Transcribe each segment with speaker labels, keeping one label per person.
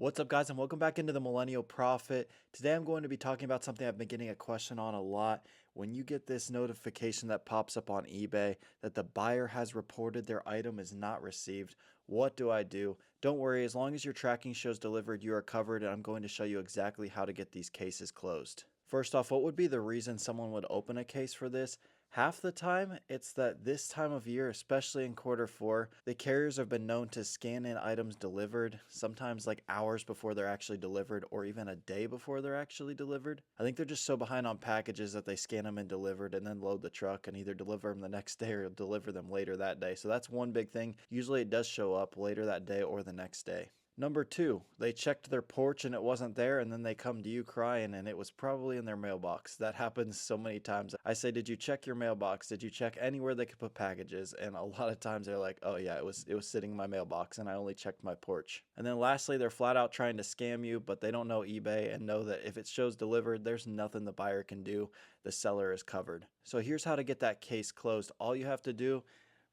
Speaker 1: What's up, guys, and welcome back into the Millennial Profit. Today I'm going to be talking about something I've been getting a question on a lot. When you get this notification that pops up on eBay that the buyer has reported their item is not received, what do I do? Don't worry, as long as your tracking shows delivered, you are covered, and I'm going to show you exactly how to get these cases closed. First off, what would be the reason someone would open a case for this? Half the time, it's that this time of year, especially in Q4, the carriers have been known to scan in items delivered, sometimes like hours before they're actually delivered or even a day before they're actually delivered. I think they're just so behind on packages that they scan them and delivered and then load the truck and either deliver them the next day or deliver them later that day. So that's one big thing. Usually it does show up later that day or the next day. Number two, they checked their porch and it wasn't there, and then they come to you crying and it was probably in their mailbox. That happens so many times. I say, did you check your mailbox? Did you check anywhere they could put packages? And a lot of times they're like, oh yeah, it was sitting in my mailbox and I only checked my porch. And then lastly, they're flat out trying to scam you, but they don't know eBay and know that if it shows delivered, there's nothing the buyer can do. The seller is covered. So here's how to get that case closed. All you have to do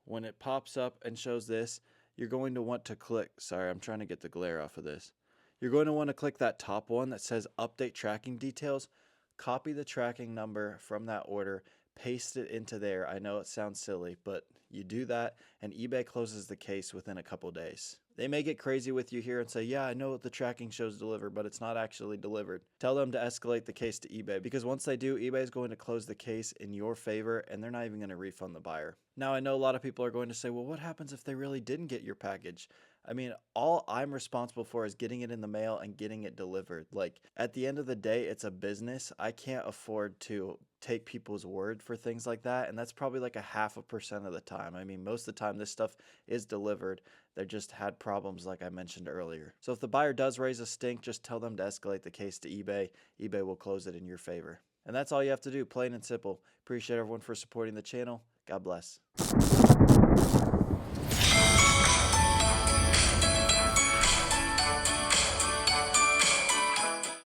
Speaker 1: when it pops up and shows this, you're going to want to click, sorry, I'm trying to get the glare off of this. You're going to want to click that top one that says update tracking details, copy the tracking number from that order, paste it into there. I know it sounds silly, but you do that and eBay closes the case within a couple days. They may get crazy with you here and say, yeah, I know the tracking shows delivered, but it's not actually delivered. Tell them to escalate the case to eBay, because once they do, eBay is going to close the case in your favor and they're not even going to refund the buyer. Now, I know a lot of people are going to say, well, what happens if they really didn't get your package? I mean, all I'm responsible for is getting it in the mail and getting it delivered. Like, at the end of the day, it's a business. I can't afford to take people's word for things like that, and that's probably like 0.5% of the time. I mean, most of the time this stuff is delivered. They just had problems like I mentioned earlier. So if the buyer does raise a stink, just tell them to escalate the case to eBay. eBay will close it in your favor. And that's all you have to do, plain and simple. Appreciate everyone for supporting the channel. God bless.